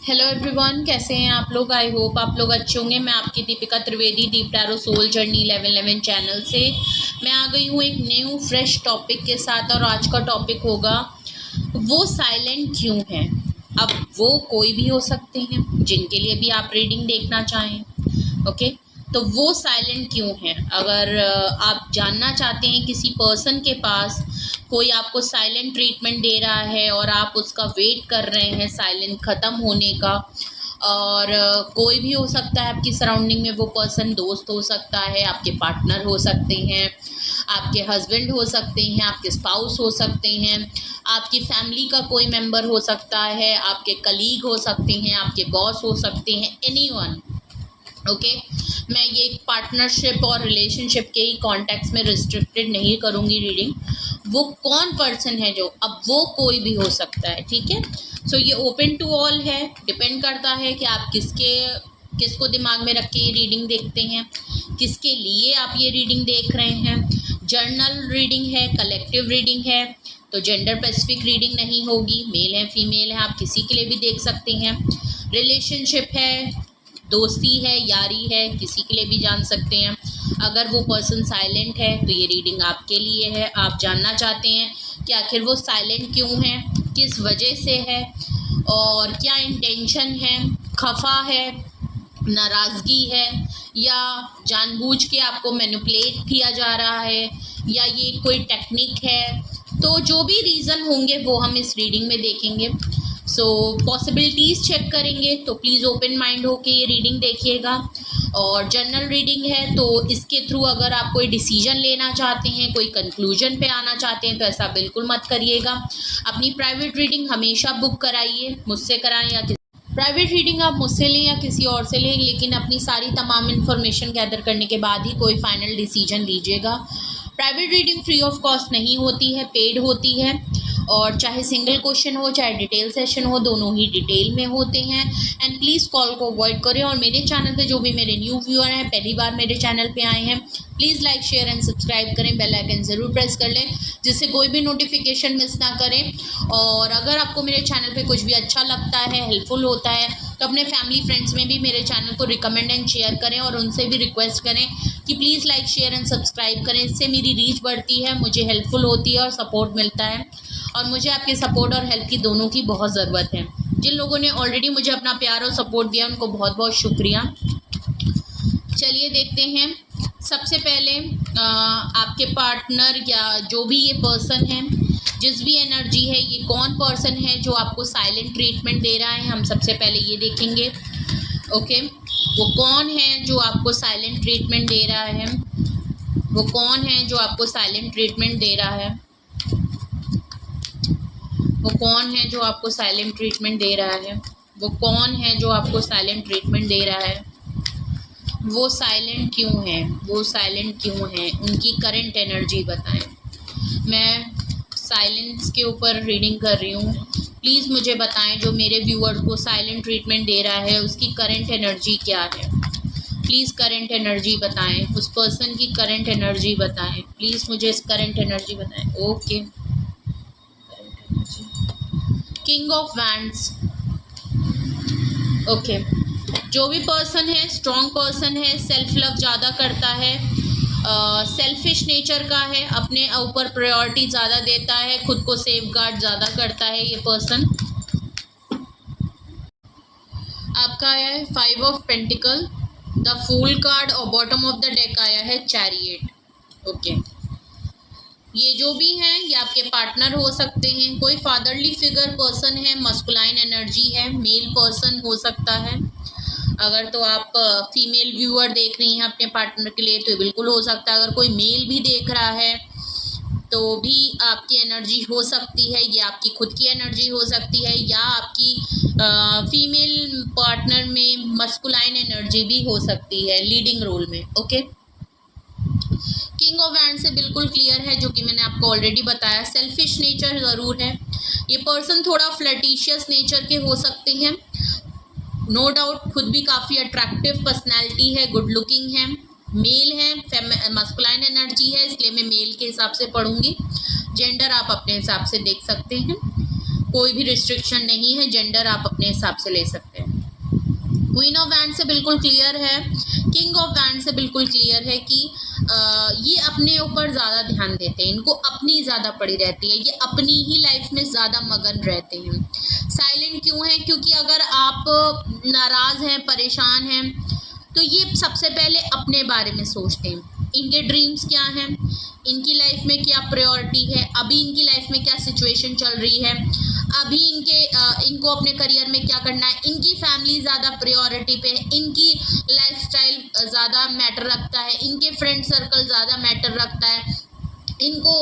Hello everyone, कैसे हैं आप लोग। आई होप आप लोग अच्छे होंगे। मैं आपकी Deepika Trivedi, deep tarot soul journey 1111 channel से मैं आ गई हूँ एक न्यू फ्रेश टॉपिक के साथ। और आज का टॉपिक होगा वो साइलेंट क्यों है। अब वो कोई भी हो सकते हैं जिनके लिए भी आप रीडिंग देखना चाहें। ओके, तो वो साइलेंट क्यों है। अगर आप जानना चाहते हैं किसी पर्सन के पास कोई आपको साइलेंट ट्रीटमेंट दे रहा है और आप उसका वेट कर रहे हैं साइलेंट ख़त्म होने का, और कोई भी हो सकता है आपकी सराउंडिंग में। वो पर्सन दोस्त हो सकता है, आपके पार्टनर हो सकते हैं, आपके हस्बैंड हो सकते हैं, आपके स्पाउस हो सकते हैं, आपकी फैमिली का कोई मेंबर हो सकता है, आपके कलीग हो सकते हैं, आपके बॉस हो सकते हैं, एनीवन। ओके, मैं ये पार्टनरशिप और रिलेशनशिप के ही कॉन्टेक्स्ट में रिस्ट्रिक्टेड नहीं करूँगी रीडिंग। वो कौन पर्सन है जो, अब वो कोई भी हो सकता है, ठीक है। सो ये ओपन टू ऑल है, डिपेंड करता है कि आप किसको दिमाग में रख के ये रीडिंग देखते हैं, किसके लिए आप ये रीडिंग देख रहे हैं। जर्नल रीडिंग है, कलेक्टिव रीडिंग है, तो जेंडर स्पेसिफिक रीडिंग नहीं होगी। मेल है, फीमेल है, आप किसी के लिए भी देख सकते हैं। रिलेशनशिप है, दोस्ती है, यारी है, किसी के लिए भी जान सकते हैं। अगर वो पर्सन साइलेंट है तो ये रीडिंग आपके लिए है। आप जानना चाहते हैं कि आखिर वो साइलेंट क्यों है, किस वजह से है, और क्या इंटेंशन है, खफा है, नाराज़गी है, या जानबूझ के आपको मैनिपुलेट किया जा रहा है, या ये कोई टेक्निक है। तो जो भी रीज़न होंगे वो हम इस रीडिंग में देखेंगे। सो पॉसिबिलिटीज़ चेक करेंगे, तो प्लीज़ ओपन माइंड होके ये रीडिंग देखिएगा। और जनरल रीडिंग है, तो इसके थ्रू अगर आप कोई डिसीजन लेना चाहते हैं, कोई कंक्लूजन पे आना चाहते हैं, तो ऐसा बिल्कुल मत करिएगा। अपनी प्राइवेट रीडिंग हमेशा बुक कराइए, मुझसे कराएं या प्राइवेट रीडिंग आप मुझसे लें या किसी और से लें, लेकिन अपनी सारी तमाम इन्फॉर्मेशन गैदर करने के बाद ही कोई फाइनल डिसीजन लीजिएगा। Private reading free of cost नहीं होती है, पेड होती है। और चाहे सिंगल क्वेश्चन हो चाहे डिटेल सेशन हो, दोनों ही डिटेल में होते हैं। एंड प्लीज़ कॉल को अवॉइड करें। और मेरे चैनल पे जो भी मेरे न्यू व्यूअर हैं, पहली बार मेरे चैनल पे आए हैं, please like share and subscribe करें, बेल आइकन ज़रूर प्रेस कर लें जिससे कोई भी नोटिफिकेशन मिस ना करें। और अगर आपको मेरे चैनल पे कुछ भी अच्छा लगता है, हेल्पफुल होता है, तो अपने फैमिली फ्रेंड्स में भी मेरे चैनल को रिकमेंड एंड शेयर करें, और उनसे भी रिक्वेस्ट करें कि please like share and subscribe करें। इससे मेरी रीच बढ़ती है, मुझे हेल्पफुल होती है और सपोर्ट मिलता है। और मुझे आपके सपोर्ट और हेल्प की दोनों की बहुत ज़रूरत है। जिन लोगों ने ऑलरेडी मुझे अपना प्यार और सपोर्ट दिया उनको बहुत बहुत शुक्रिया। चलिए देखते हैं। सबसे पहले आपके पार्टनर या जो भी ये पर्सन है, जिस भी एनर्जी है, ये कौन पर्सन है जो आपको साइलेंट ट्रीटमेंट दे रहा है, हम सबसे पहले ये देखेंगे। ओके, वो कौन है जो आपको साइलेंट ट्रीटमेंट दे रहा है, वो कौन है जो आपको साइलेंट ट्रीटमेंट दे रहा है, वो कौन है जो आपको साइलेंट ट्रीटमेंट दे रहा है, वो कौन है जो आपको साइलेंट ट्रीटमेंट दे रहा है, वो साइलेंट क्यों है, वो साइलेंट क्यों है, उनकी करंट एनर्जी बताएं। मैं साइलेंस के ऊपर रीडिंग कर रही हूँ। प्लीज़ मुझे बताएं जो मेरे व्यूअर्स को साइलेंट ट्रीटमेंट दे रहा है उसकी करंट एनर्जी क्या है। प्लीज़ करंट एनर्जी बताएं, उस पर्सन की करंट एनर्जी बताएं। प्लीज़ मुझे इस करंट एनर्जी बताएं। Okay, king of wands. Okay, जो भी पर्सन है स्ट्रॉन्ग पर्सन है, सेल्फ लव ज़्यादा करता है, सेल्फिश नेचर का है, अपने ऊपर प्रायोरिटी ज़्यादा देता है, खुद को सेफ गार्ड ज़्यादा करता है ये पर्सन। आपका आया है 5 of pentacle, the fool card, और बॉटम ऑफ द डेक आया है चैरियट। ओके, ये जो भी हैं ये आपके पार्टनर हो सकते हैं, कोई फादरली फिगर पर्सन है, मस्कुलाइन एनर्जी है, मेल पर्सन हो सकता है। अगर तो आप फीमेल व्यूअर देख रही हैं अपने पार्टनर के लिए तो बिल्कुल हो सकता है। अगर कोई मेल भी देख रहा है तो भी आपकी एनर्जी हो सकती है, ये आपकी खुद की एनर्जी हो सकती है, या आपकी फीमेल पार्टनर में मस्कुलाइन एनर्जी भी हो सकती है लीडिंग रोल में। ओके, किंग ऑफ वैंड से बिल्कुल क्लियर है, जो कि मैंने आपको ऑलरेडी बताया। सेल्फिश नेचर ज़रूर है, ये पर्सन थोड़ा फ्लर्टिशियस नेचर के हो सकते हैं, नो डाउट। खुद भी काफ़ी अट्रैक्टिव पर्सनैलिटी है, गुड लुकिंग है, मेल है, मस्कुलाइन एनर्जी है, इसलिए मैं मेल के हिसाब से पढ़ूंगी। जेंडर आप अपने हिसाब से देख सकते हैं। कोई भी रिस्ट्रिक्शन नहीं है, जेंडर आप अपने हिसाब से ले सकते हैं। क्वीन ऑफ वैंड से बिल्कुल क्लियर है, किंग ऑफ वैंड से बिल्कुल क्लियर है कि ये अपने ऊपर ज़्यादा ध्यान देते हैं, इनको अपनी ज़्यादा पड़ी रहती है, ये अपनी ही लाइफ में ज़्यादा मगन रहते हैं। साइलेंट क्यों हैं? क्योंकि अगर आप नाराज़ हैं, परेशान हैं, तो ये सबसे पहले अपने बारे में सोचते हैं। इनके ड्रीम्स क्या हैं, इनकी लाइफ में क्या प्रायोरिटी है, अभी इनकी लाइफ में क्या सिचुएशन चल रही है, अभी इनको अपने करियर में क्या करना है, इनकी फैमिली ज़्यादा प्रायोरिटी पे है, इनकी लाइफस्टाइल ज़्यादा मैटर रखता है, इनके फ्रेंड सर्कल ज़्यादा मैटर रखता है, इनको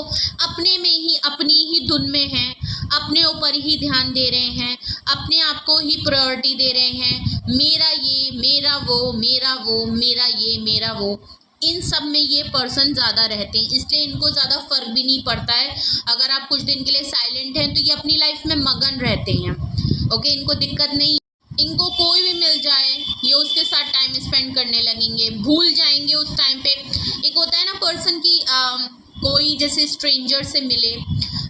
अपने में ही, अपनी ही धुन में हैं, अपने ऊपर ही ध्यान दे रहे हैं, अपने आप को ही प्रायोरिटी दे रहे हैं, मेरा ये, मेरा वो, मेरा वो, मेरा ये, मेरा वो, इन सब में ये पर्सन ज़्यादा रहते हैं। इसलिए इनको ज़्यादा फ़र्क भी नहीं पड़ता है अगर आप कुछ दिन के लिए साइलेंट हैं, तो ये अपनी लाइफ में मगन रहते हैं। ओके, इनको दिक्कत नहीं, इनको कोई भी मिल जाए ये उसके साथ टाइम स्पेंड करने लगेंगे, भूल जाएंगे उस टाइम पे। एक होता है ना पर्सन की कोई जैसे स्ट्रेंजर से मिले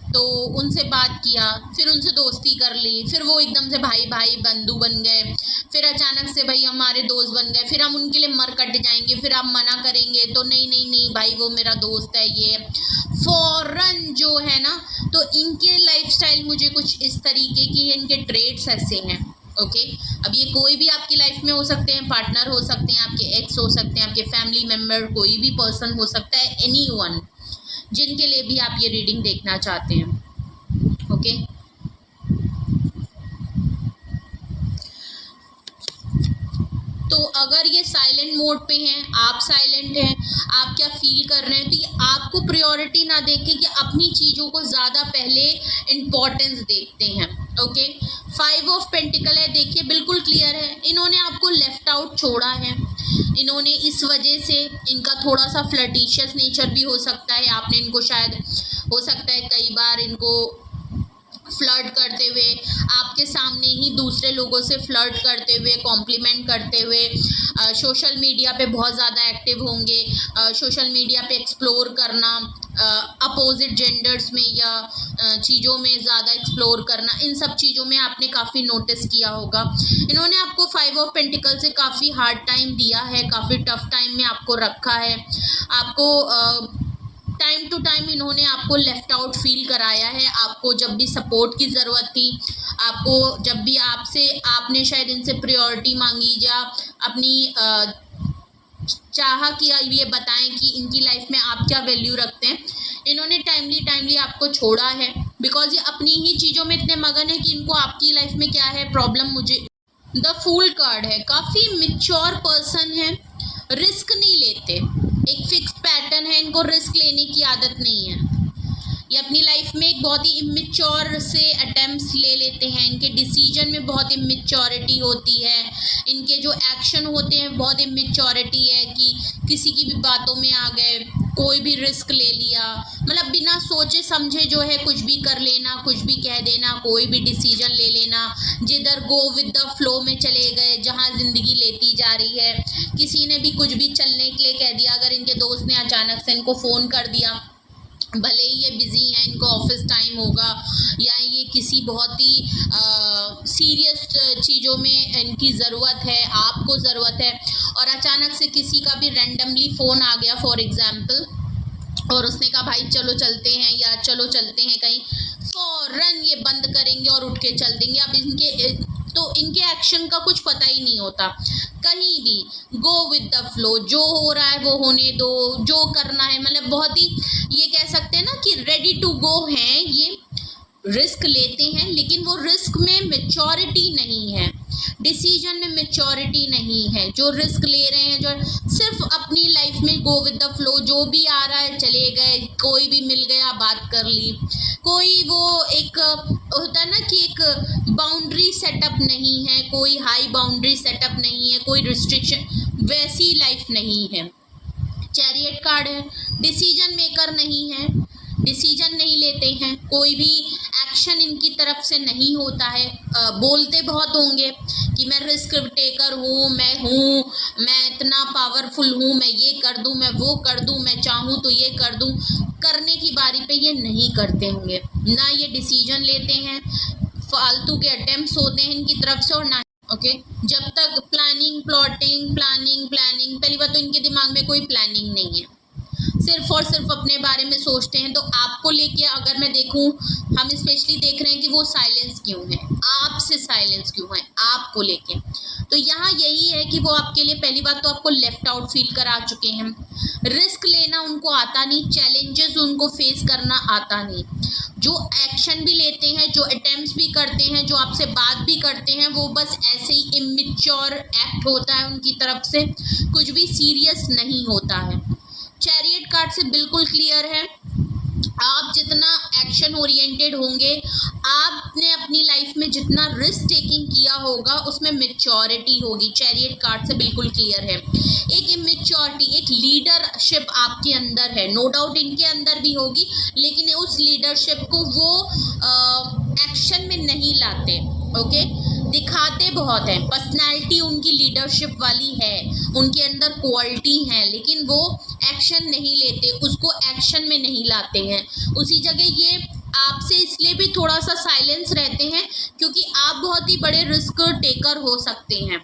तो उनसे बात किया, फिर उनसे दोस्ती कर ली, फिर वो एकदम से भाई भाई बंधु बन गए, फिर अचानक से भाई हमारे दोस्त बन गए, फिर हम उनके लिए मर कट जाएंगे, फिर आप मना करेंगे तो नहीं नहीं नहीं भाई वो मेरा दोस्त है, ये फौरन जो है ना। तो इनके लाइफस्टाइल मुझे कुछ इस तरीके की, इनके ट्रेड्स ऐसे हैं। ओके, अब ये कोई भी आपकी लाइफ में हो सकते हैं, पार्टनर हो सकते हैं, आपके एक्स हो सकते हैं, आपके फैमिली मेम्बर, कोई भी पर्सन हो सकता है, एनीवन जिनके लिए भी आप ये रीडिंग देखना चाहते हैं। ओके, तो अगर ये साइलेंट मोड पे हैं, आप साइलेंट हैं, आप क्या फील कर रहे हैं, तो ये आपको प्रायोरिटी ना देके कि अपनी चीज़ों को ज़्यादा पहले इम्पोर्टेंस देखते हैं। ओके, 5 ऑफ पेंटिकल है, देखिए बिल्कुल क्लियर है, इन्होंने आपको लेफ्ट आउट छोड़ा है, इन्होंने इस वजह से, इनका थोड़ा सा फ्लर्टिशियस नेचर भी हो सकता है, आपने इनको शायद, हो सकता है कई बार इनको फ्लर्ट करते हुए, आपके सामने ही दूसरे लोगों से फ्लर्ट करते हुए, कॉम्प्लीमेंट करते हुए, सोशल मीडिया पे बहुत ज़्यादा एक्टिव होंगे, सोशल मीडिया पे एक्सप्लोर करना, अपोजिट जेंडर्स में या चीज़ों में ज़्यादा एक्सप्लोर करना, इन सब चीज़ों में आपने काफ़ी नोटिस किया होगा। इन्होंने आपको 5 ऑफ पेंटिकल से काफ़ी हार्ड टाइम दिया है, काफ़ी टफ टाइम में आपको रखा है, आपको टाइम टू टाइम इन्होंने आपको लेफ्ट आउट फील कराया है। आपको जब भी सपोर्ट की ज़रूरत थी, आपको जब भी आपने शायद इनसे प्रायोरिटी मांगी या अपनी चाहा कि ये बताएं कि इनकी लाइफ में आप क्या वैल्यू रखते हैं, इन्होंने टाइमली आपको छोड़ा है, बिकॉज ये अपनी ही चीज़ों में इतने मगन है कि इनको आपकी लाइफ में क्या है प्रॉब्लम। मुझे द फूल कार्ड है, काफ़ी मिच्योर पर्सन है, रिस्क नहीं लेते, एक फिक्स्ड पैटर्न है, इनको रिस्क लेने की आदत नहीं है। ये अपनी लाइफ में एक बहुत ही इमेच्योर से अटेम्प्ट्स ले लेते हैं, इनके डिसीजन में बहुत इमेच्योरिटी होती है, इनके जो एक्शन होते हैं बहुत इमेच्योरिटी है कि किसी की भी बातों में आ गए, कोई भी रिस्क ले लिया, मतलब बिना सोचे समझे जो है कुछ भी कर लेना, कुछ भी कह देना, कोई भी डिसीजन ले लेना, जिधर गो विद द फ्लो में चले गए, जहाँ ज़िंदगी लेती जा रही है। किसी ने भी कुछ भी चलने के लिए कह दिया, अगर इनके दोस्त ने अचानक से इनको फ़ोन कर दिया, भले ही ये बिज़ी हैं, इनको ऑफिस टाइम होगा या ये किसी बहुत ही सीरियस चीज़ों में इनकी ज़रूरत है, आपको ज़रूरत है, और अचानक से किसी का भी रैंडमली फ़ोन आ गया फॉर एग्ज़ाम्पल, और उसने कहा भाई चलो चलते हैं या चलो चलते हैं कहीं, फ़ौरन ये बंद करेंगे और उठ के चल देंगे। अब इनके एक्शन का कुछ पता ही नहीं होता, कहीं भी गो विद द फ्लो, जो हो रहा है वो होने दो, जो करना है, मतलब बहुत ही ये कह सकते हैं ना कि रेडी टू गो हैं, ये रिस्क लेते हैं, लेकिन वो रिस्क में मैच्योरिटी नहीं है, डिसीजन में मैच्योरिटी नहीं है। जो रिस्क ले रहे हैं, जो सिर्फ अपनी लाइफ में गो विद द फ्लो, जो भी आ रहा है चले गए, कोई भी मिल गया बात कर ली, कोई वो एक होता है ना कि एक बाउंड्री सेटअप नहीं है, कोई हाई बाउंड्री सेटअप नहीं है, कोई रिस्ट्रिक्शन, वैसी लाइफ नहीं है। चैरियट कार्ड है, डिसीजन मेकर नहीं है, डिसीजन नहीं लेते हैं, कोई भी एक्शन इनकी तरफ से नहीं होता है। बोलते बहुत होंगे कि मैं रिस्क टेकर हूँ, मैं इतना पावरफुल हूँ, मैं ये कर दूँ, मैं वो कर दूँ, मैं चाहूँ तो ये कर दूँ, करने की बारी पे ये नहीं करते होंगे, ना ये डिसीजन लेते हैं, फालतू के अटेम्प्ट्स होते हैं इनकी तरफ से, और ना ओके जब तक प्लानिंग पहली बात तो इनके दिमाग में कोई प्लानिंग नहीं है, सिर्फ और सिर्फ अपने बारे में सोचते हैं। तो आपको लेके अगर मैं देखूं, हम स्पेशली देख रहे हैं कि वो साइलेंस क्यों है, आपसे साइलेंस क्यों है आपको लेके। तो यहाँ यही है कि वो आपके लिए पहली बात तो आपको लेफ्ट आउट फील करा चुके हैं, रिस्क लेना उनको आता नहीं, चैलेंजेस उनको फेस करना आता नहीं, जो एक्शन भी लेते हैं, जो अटेम्प्ट्स भी करते हैं, जो आपसे बात भी करते हैं, वो बस ऐसे ही इमेच्योर एक्ट होता है उनकी तरफ से, कुछ भी सीरियस नहीं होता है। चैरियट कार्ड से बिल्कुल क्लियर है, आप जितना एक्शन ओरिएंटेड होंगे, आपने अपनी लाइफ में जितना रिस्क टेकिंग किया होगा उसमें मैच्योरिटी होगी। चैरियट कार्ड से बिल्कुल क्लियर है, एक इमेच्योरिटी, एक लीडरशिप आपके अंदर है, नो डाउट इनके अंदर भी होगी, लेकिन उस लीडरशिप को वो एक्शन में नहीं लाते, ओके दिखाते बहुत हैं, पर्सनालिटी उनकी लीडरशिप वाली है, उनके अंदर क्वालिटी है, लेकिन वो एक्शन नहीं लेते, उसको एक्शन में नहीं लाते हैं। उसी जगह ये आपसे इसलिए भी थोड़ा सा साइलेंस रहते हैं क्योंकि आप बहुत ही बड़े रिस्क टेकर हो सकते हैं।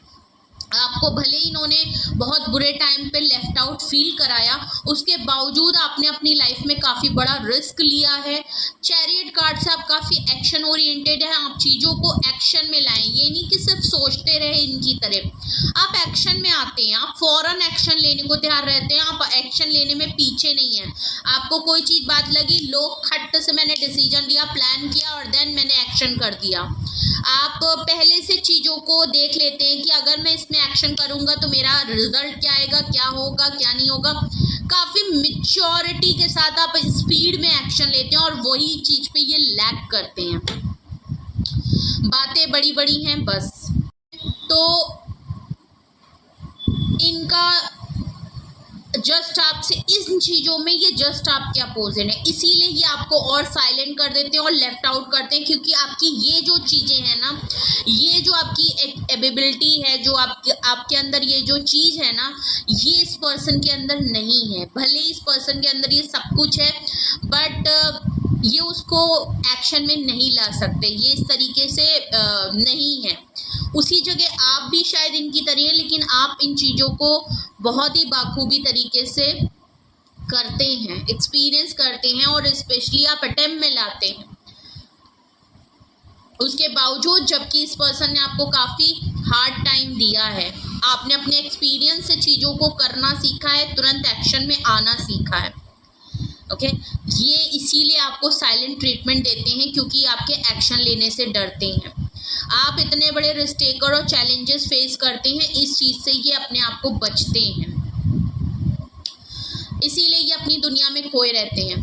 आपको भले ही इन्होंने बहुत बुरे टाइम पे लेफ्ट आउट फील कराया, उसके बावजूद आपने अपनी लाइफ में काफ़ी बड़ा रिस्क लिया है। चैरियट कार्ड से आप काफ़ी एक्शन ओरिएंटेड हैं, आप चीज़ों को एक्शन में लाएं, ये नहीं कि सिर्फ सोचते रहे इनकी तरह, आप एक्शन में आते हैं, आप फ़ौरन एक्शन लेने को तैयार रहते हैं, आप एक्शन लेने में पीछे नहीं हैं। आपको कोई चीज़ बात लगी, लोग खट से मैंने डिसीजन लिया, प्लान किया और देन मैंने एक्शन कर दिया। आप पहले से चीज़ों को देख लेते हैं कि अगर मैं इसमें एक्शन करूंगा तो मेरा रिजल्ट क्या आएगा, क्या होगा क्या नहीं होगा। काफ़ी मैच्योरिटी के साथ आप स्पीड में एक्शन लेते हैं और वही चीज़ पे ये लैग करते हैं, बातें बड़ी बड़ी हैं बस। तो इनका जस्ट आपसे इन चीज़ों में ये जस्ट आपके अपोजिट है, इसीलिए ये आपको और साइलेंट कर देते हैं और लेफ्ट आउट करते हैं, क्योंकि आपकी ये जो चीज़ें हैं ना, ये जो आपकी एबिलिटी है, जो आपके अंदर ये जो चीज़ है ना, ये इस पर्सन के अंदर नहीं है। भले इस पर्सन के अंदर ये सब कुछ है, बट ये उसको एक्शन में नहीं ला सकते, ये इस तरीके से नहीं है। उसी जगह आप भी शायद इनकी तरह हैं, लेकिन आप इन चीज़ों को बहुत ही बाखूबी तरीके से करते हैं, एक्सपीरियंस करते हैं और स्पेशली आप अटेम्प्ट में लाते हैं। उसके बावजूद जबकि इस पर्सन ने आपको काफ़ी हार्ड टाइम दिया है, आपने अपने एक्सपीरियंस से चीज़ों को करना सीखा है, तुरंत एक्शन में आना सीखा है, ओके ये इसीलिए आपको साइलेंट ट्रीटमेंट देते हैं, क्योंकि आपके एक्शन लेने से डरते हैं। आप इतने बड़े रिस्क टेकर और चैलेंजेस फेस करते हैं, इस चीज़ से ये अपने आप को बचते हैं, इसीलिए ये अपनी दुनिया में खोए रहते हैं,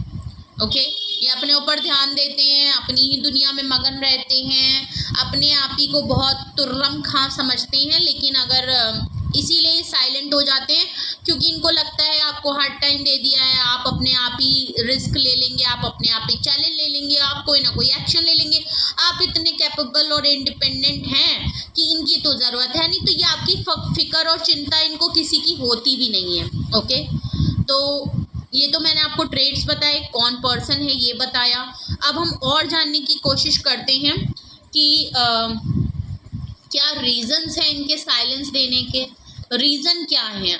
ओके ये अपने ऊपर ध्यान देते हैं, अपनी ही दुनिया में मगन रहते हैं, अपने आप ही को बहुत तुर्रम खां समझते हैं। लेकिन अगर इसीलिए साइलेंट हो जाते हैं, क्योंकि इनको लगता है आपको हार्ड टाइम दे दिया है, आप अपने आप ही रिस्क ले लेंगे, आप अपने आप ही चैलेंज ले लेंगे, आप कोई ना कोई एक्शन ले लेंगे, आप इतने कैपेबल और इंडिपेंडेंट हैं कि इनकी तो ज़रूरत है नहीं। तो ये आपकी फिक्र और चिंता इनको किसी की होती भी नहीं है, ओके तो ये तो मैंने आपको ट्रेड्स बताए, कौन पर्सन है ये बताया। अब हम और जानने की कोशिश करते हैं कि क्या रीज़न्स हैं इनके साइलेंस देने के, रीज़न क्या हैं।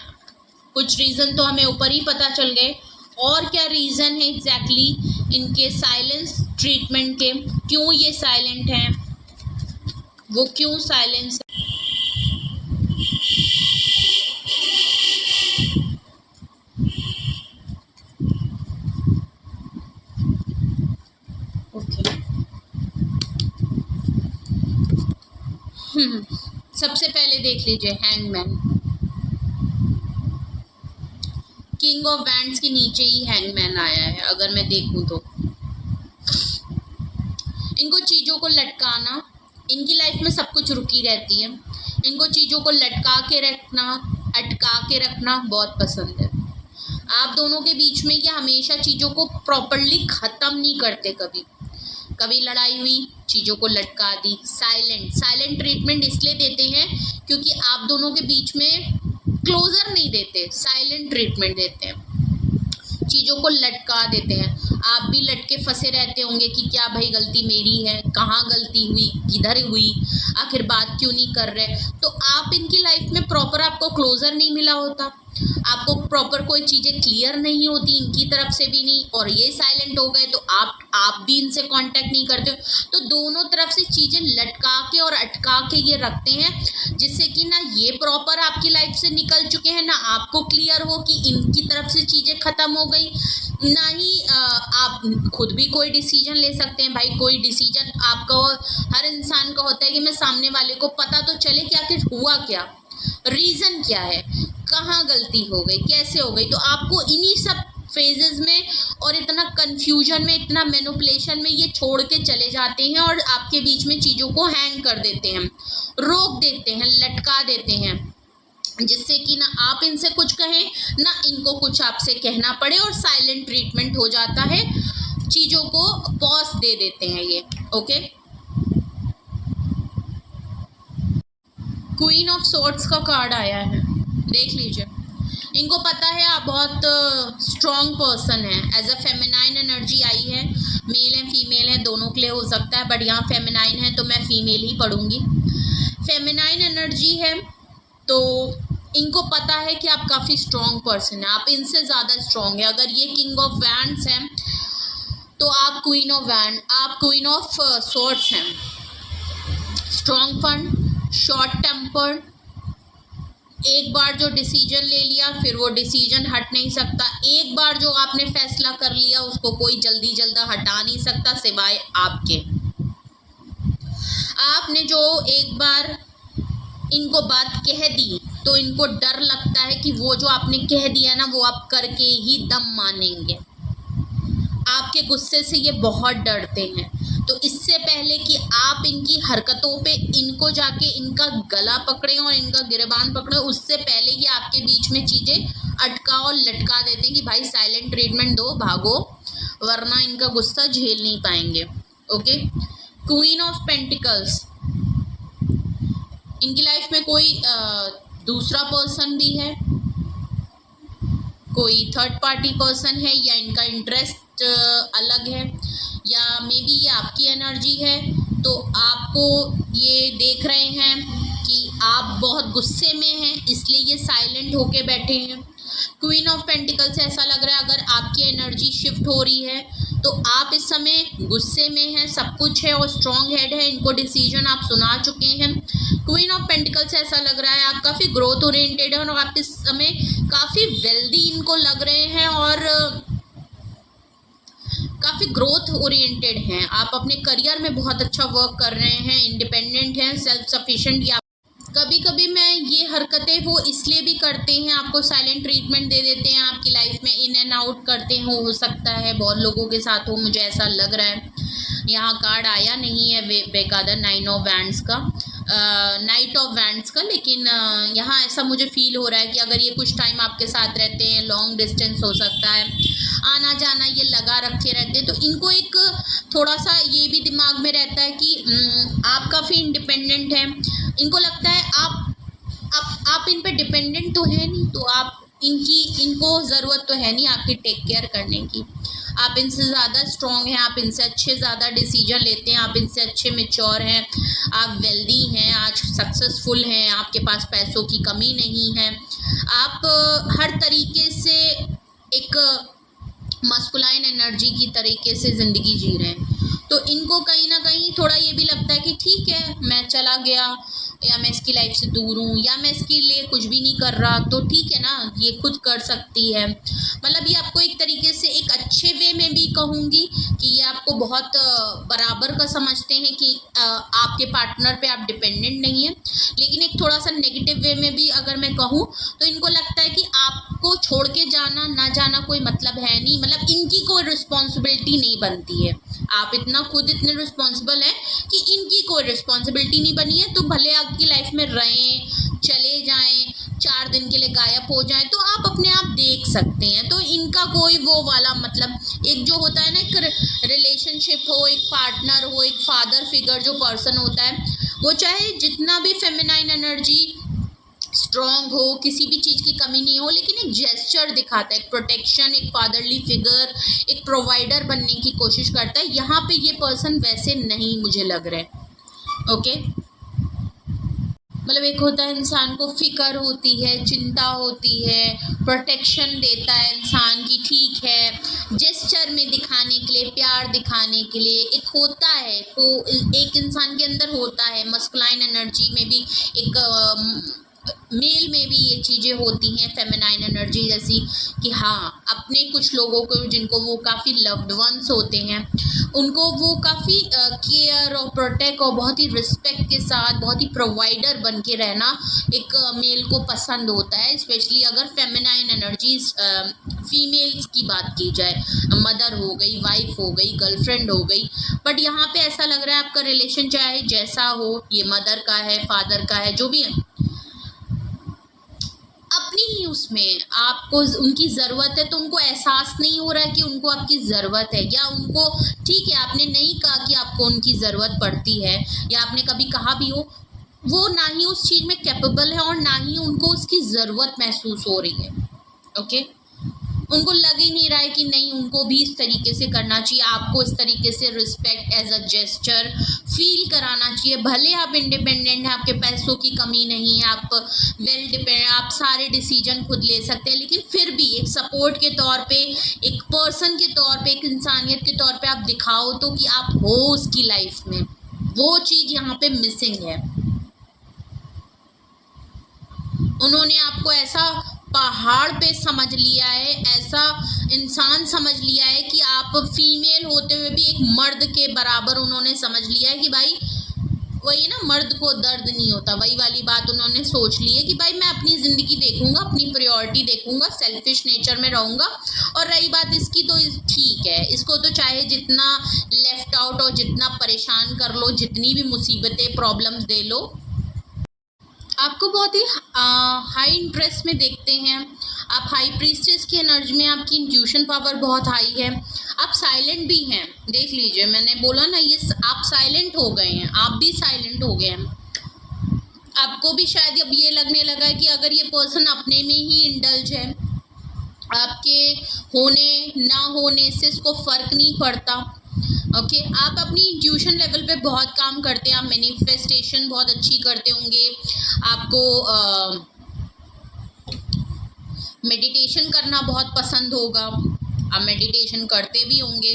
कुछ रीज़न तो हमें ऊपर ही पता चल गए, और क्या रीज़न है एग्जैक्टली इनके साइलेंस ट्रीटमेंट के, क्यों ये साइलेंट हैं, वो क्यों साइलेंस है। सबसे पहले देख लीजिए हैंगमैन, किंग ऑफ वैंड्स के नीचे ही हैंगमैन आया है। अगर मैं देखूं तो इनको चीज़ों को लटकाना, इनकी लाइफ में सब कुछ रुकी रहती है, इनको चीज़ों को लटका के रखना, अटका के रखना बहुत पसंद है। आप दोनों के बीच में ये हमेशा चीज़ों को प्रॉपरली ख़त्म नहीं करते, कभी लड़ाई हुई चीज़ों को लटका दी। साइलेंट ट्रीटमेंट इसलिए देते हैं क्योंकि आप दोनों के बीच में क्लोजर नहीं देते, साइलेंट ट्रीटमेंट देते हैं, चीज़ों को लटका देते हैं। आप भी लटके फंसे रहते होंगे कि क्या भाई गलती मेरी है, कहाँ गलती हुई, किधर हुई, आखिर बात क्यों नहीं कर रहे। तो आप इनकी लाइफ में प्रॉपर आपको क्लोजर नहीं मिला होता, आपको प्रॉपर कोई चीज़ें क्लियर नहीं होती, इनकी तरफ से भी नहीं, और ये साइलेंट हो गए तो आप भी इनसे कांटेक्ट नहीं करते हो। तो दोनों तरफ से चीज़ें लटका के और अटका के ये रखते हैं, जिससे कि ना ये प्रॉपर आपकी लाइफ से निकल चुके हैं, ना आपको क्लियर हो कि इनकी तरफ से चीज़ें ख़त्म हो गई, ना ही आप खुद भी कोई डिसीजन ले सकते हैं। भाई कोई डिसीजन आपका हर इंसान का होता है कि मैं सामने वाले को पता तो चले कि आखिर हुआ क्या, रीज़न क्या है, कहाँ गलती हो गई, कैसे हो गई। तो आपको इन्हीं सब फेजेस में और इतना कन्फ्यूजन में, इतना मैनिपुलेशन में ये छोड़ के चले जाते हैं और आपके बीच में चीज़ों को हैंग कर देते हैं, रोक देते हैं, लटका देते हैं, जिससे कि ना आप इनसे कुछ कहें ना इनको कुछ आपसे कहना पड़े, और साइलेंट ट्रीटमेंट हो जाता है, चीज़ों को पॉज दे देते हैं ये। ओके, क्वीन ऑफ सोर्ड्स का कार्ड आया है, देख लीजिए। इनको पता है आप बहुत स्ट्रॉन्ग पर्सन हैं। एज अ फेमिनाइन एनर्जी आई है, मेल है फीमेल है दोनों के लिए हो सकता है, बट यहाँ फेमिनाइन है तो मैं फीमेल ही पढ़ूंगी। फेमिनाइन एनर्जी है तो इनको पता है कि आप काफ़ी स्ट्रॉन्ग पर्सन हैं, आप इनसे ज़्यादा स्ट्रॉन्ग है। अगर ये किंग ऑफ वैंड्स हैं तो आप क्वीन ऑफ वैंड, आप क्वीन ऑफ सोर्ड्स हैं। स्ट्रॉन्ग फंड, शॉर्ट टेम्पर, एक बार जो डिसीजन ले लिया फिर वो डिसीजन हट नहीं सकता, एक बार जो आपने फैसला कर लिया उसको कोई जल्दी हटा नहीं सकता सिवाय आपके। आपने जो एक बार इनको बात कह दी तो इनको डर लगता है कि वो जो आपने कह दिया ना वो आप करके ही दम मानेंगे। आपके गुस्से से ये बहुत डरते हैं, तो इससे पहले कि आप इनकी हरकतों पे इनको जाके इनका गला पकड़े और इनका गिरबान पकड़े, उससे पहले ये आपके बीच में चीज़ें अटका और लटका देते हैं कि भाई साइलेंट ट्रीटमेंट दो, भागो, वरना इनका गुस्सा झेल नहीं पाएंगे। ओके, क्वीन ऑफ पेंटिकल्स, इनकी लाइफ में कोई दूसरा पर्सन भी है, कोई थर्ड पार्टी पर्सन है, या इनका इंटरेस्ट अलग है, या मे बी ये आपकी एनर्जी है। तो आपको ये देख रहे हैं कि आप बहुत गुस्से में हैं, इसलिए ये साइलेंट होके बैठे हैं। क्वीन ऑफ पेंटिकल से ऐसा लग रहा है अगर आपकी एनर्जी शिफ्ट हो रही है तो आप इस समय गुस्से में हैं, सब कुछ है और स्ट्रॉन्ग हेड है, इनको डिसीजन आप सुना चुके हैं। क्वीन ऑफ पेंटिकल से ऐसा लग रहा है आप काफ़ी ग्रोथ ओरिएंटेड हैं और आप इस समय काफ़ी वेल्दी इनको लग रहे हैं और काफ़ी ग्रोथ ओरिएंटेड हैं। आप अपने करियर में बहुत अच्छा वर्क कर रहे हैं, इंडिपेंडेंट हैं, सेल्फ सफिशिएंट। या कभी कभी मैं ये हरकतें वो इसलिए भी करते हैं, आपको साइलेंट ट्रीटमेंट दे देते हैं, आपकी लाइफ में इन एंड आउट करते हो सकता है बहुत लोगों के साथ हो, मुझे ऐसा लग रहा है। यहाँ कार्ड आया नहीं है बेकायदा नाइट ऑफ वैंड्स का, लेकिन यहाँ ऐसा मुझे फील हो रहा है कि अगर ये कुछ टाइम आपके साथ रहते हैं, लॉन्ग डिस्टेंस हो सकता है, आना जाना ये लगा रखे रहते हैं, तो इनको एक थोड़ा सा ये भी दिमाग में रहता है कि आप काफ़ी इंडिपेंडेंट हैं। इनको लगता है आप इन पे डिपेंडेंट तो है नहीं, तो आप इनको ज़रूरत तो है नहीं आपकी टेक केयर करने की। आप इनसे ज़्यादा स्ट्रॉन्ग हैं, आप इनसे अच्छे ज़्यादा डिसीजन लेते हैं, आप इनसे अच्छे मैच्योर हैं, आप वेल्दी हैं, आज सक्सेसफुल हैं, आपके पास पैसों की कमी नहीं है, आप हर तरीके से एक मस्कुलाइन एनर्जी की तरीके से ज़िंदगी जी रहे हैं। तो इनको कहीं ना कहीं थोड़ा ये भी लगता है कि ठीक है मैं चला गया, या मैं इसकी लाइफ से दूर हूँ, या मैं इसके लिए कुछ भी नहीं कर रहा, तो ठीक है ना, ये खुद कर सकती है। मतलब ये आपको एक तरीके से एक अच्छे वे में भी कहूँगी कि ये आपको बहुत बराबर का समझते हैं कि आपके पार्टनर पे आप डिपेंडेंट नहीं है। लेकिन एक थोड़ा सा नेगेटिव वे में भी अगर मैं कहूँ तो इनको लगता है कि आपको छोड़ के जाना ना जाना कोई मतलब है नहीं, मतलब इनकी कोई रिस्पॉन्सिबिलिटी नहीं बनती है। आप इतना खुद इतने रिस्पॉन्सिबल हैं कि इनकी कोई रिस्पॉन्सिबिलिटी नहीं बनी है, तो भले आपकी लाइफ में रहें, चले जाएं, 4 दिन के लिए गायब हो जाएं, तो आप अपने आप देख सकते हैं। तो इनका कोई वो वाला मतलब एक जो होता है ना, एक रिलेशनशिप हो, एक पार्टनर हो, एक फादर फिगर जो पर्सन होता है, वो चाहे जितना भी फेमिनाइन एनर्जी स्ट्रॉन्ग हो, किसी भी चीज़ की कमी नहीं हो, लेकिन एक जेस्चर दिखाता है, एक प्रोटेक्शन, एक फादरली फिगर, एक प्रोवाइडर बनने की कोशिश करता है। यहाँ पे ये पर्सन वैसे नहीं मुझे लग रहा है। ओके, मतलब एक होता है इंसान को फिक्र होती है, चिंता होती है, प्रोटेक्शन देता है इंसान की, ठीक है, जेस्चर में दिखाने के लिए, प्यार दिखाने के लिए एक होता है, तो एक इंसान के अंदर होता है। मस्कुलाइन एनर्जी में भी एक मेल में भी ये चीज़ें होती हैं, फेमिनाइन एनर्जी जैसी, कि हाँ अपने कुछ लोगों को जिनको वो काफ़ी लव्ड वंस होते हैं उनको वो काफ़ी केयर और प्रोटेक्ट और बहुत ही रिस्पेक्ट के साथ, बहुत ही प्रोवाइडर बन के रहना एक मेल को पसंद होता है, स्पेशली अगर फेमिनाइन एनर्जीज फीमेल्स की बात की जाए, मदर हो गई, वाइफ हो गई, गर्लफ्रेंड हो गई। बट यहाँ पे ऐसा लग रहा है आपका रिलेशन चाहे जैसा हो, ये मदर का है, फादर का है, जो भी है, अपनी ही उसमें आपको उनकी ज़रूरत है, तो उनको एहसास नहीं हो रहा है कि उनको आपकी ज़रूरत है, या उनको ठीक है आपने नहीं कहा कि आपको उनकी ज़रूरत पड़ती है, या आपने कभी कहा भी हो, वो ना ही उस चीज़ में कैपेबल है और ना ही उनको उसकी ज़रूरत महसूस हो रही है। ओके, उनको लग ही नहीं रहा है कि नहीं उनको भी इस तरीके से करना चाहिए, आपको इस तरीके से respect as a gesture feel कराना चाहिए। भले आप इंडिपेंडेंट हैं, आपके पैसों की कमी नहीं है, आप वेल डिपेंड, आप सारे डिसीजन खुद ले सकते हैं, लेकिन फिर भी एक सपोर्ट के तौर पे, एक पर्सन के तौर पे, एक इंसानियत के तौर पे आप दिखाओ तो कि आप हो उसकी लाइफ में, वो चीज़ यहाँ पे मिसिंग है। उन्होंने आपको ऐसा पहाड़ पे समझ लिया है, ऐसा इंसान समझ लिया है कि आप फीमेल होते हुए भी एक मर्द के बराबर उन्होंने समझ लिया है कि भाई वही ना, मर्द को दर्द नहीं होता, वही वाली बात उन्होंने सोच ली है कि भाई मैं अपनी ज़िंदगी देखूंगा, अपनी प्रायोरिटी देखूंगा, सेल्फिश नेचर में रहूंगा। और रही बात इसकी, तो ठीक है, इसको तो चाहे जितना लेफ्ट आउट और जितना परेशान कर लो, जितनी भी मुसीबतें प्रॉब्लम्स दे लो, आपको बहुत ही हाई इंटरेस्ट में देखते हैं। आप हाई प्रीस्टेस की एनर्जी में, आपकी इंट्यूशन पावर बहुत हाई है। आप साइलेंट भी हैं, देख लीजिए, मैंने बोला ना ये आप साइलेंट हो गए हैं, आप भी साइलेंट हो गए हैं। आपको भी शायद अब ये लगने लगा है कि अगर ये पर्सन अपने में ही इंडल्ज है, आपके होने ना होने से इसको फ़र्क नहीं पड़ता। ओके, आप अपनी इंट्यूशन लेवल पे बहुत काम करते हैं, आप मैनिफेस्टेशन बहुत अच्छी करते होंगे, आपको मेडिटेशन करना बहुत पसंद होगा, आप मेडिटेशन करते भी होंगे।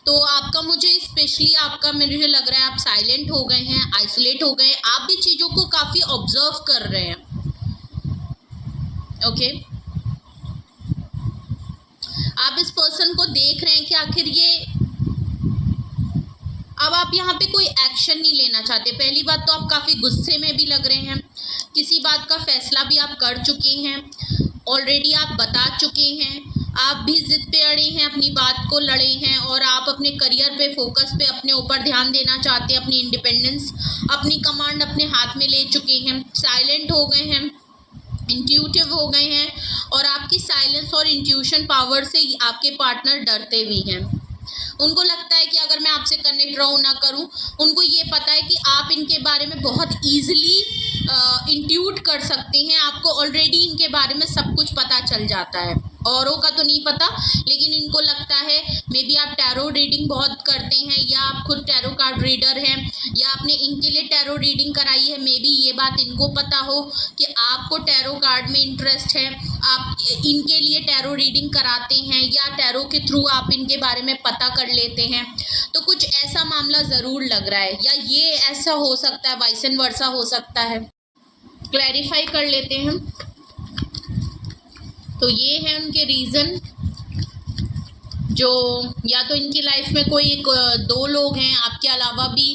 तो आपका मुझे स्पेशली आपका मुझे लग रहा है आप साइलेंट हो गए हैं, आइसोलेट हो गए, आप भी चीज़ों को काफ़ी ऑब्जर्व कर रहे हैं। ओके, आप इस पर्सन को देख रहे हैं कि आखिर ये, अब आप यहाँ पे कोई एक्शन नहीं लेना चाहते। पहली बात तो आप काफ़ी गुस्से में भी लग रहे हैं, किसी बात का फैसला भी आप कर चुके हैं, ऑलरेडी आप बता चुके हैं, आप भी जिद पे अड़े हैं, अपनी बात को लड़े हैं, और आप अपने करियर पे फोकस पे अपने ऊपर ध्यान देना चाहते हैं, अपनी इंडिपेंडेंस, अपनी कमांड अपने हाथ में ले चुके हैं, साइलेंट हो गए हैं, इंट्यूटिव हो गए हैं, और आपकी साइलेंस और इंट्यूशन पावर से आपके पार्टनर डरते भी हैं। उनको लगता है कि अगर मैं आपसे कनेक्ट रहूँ ना करूँ, उनको ये पता है कि आप इनके बारे में बहुत ईजिली इंट्यूट कर सकते हैं, आपको ऑलरेडी इनके बारे में सब कुछ पता चल जाता है। औरों का तो नहीं पता, लेकिन इनको लगता है मे बी आप टैरो रीडिंग बहुत करते हैं, या आप खुद टैरो कार्ड रीडर हैं, या आपने इनके लिए टैरो रीडिंग कराई है, मे बी ये बात इनको पता हो कि आपको टैरो कार्ड में इंटरेस्ट है, आप इनके लिए टैरो रीडिंग कराते हैं, या टैरो के थ्रू आप इनके बारे में पता कर लेते हैं। तो कुछ ऐसा मामला ज़रूर लग रहा है, या ये ऐसा हो सकता है, वाइस एंड वर्सा हो सकता है। क्लैरिफाई कर लेते हैं। तो ये है उनके रीज़न, जो या तो इनकी लाइफ में कोई दो लोग हैं आपके अलावा भी,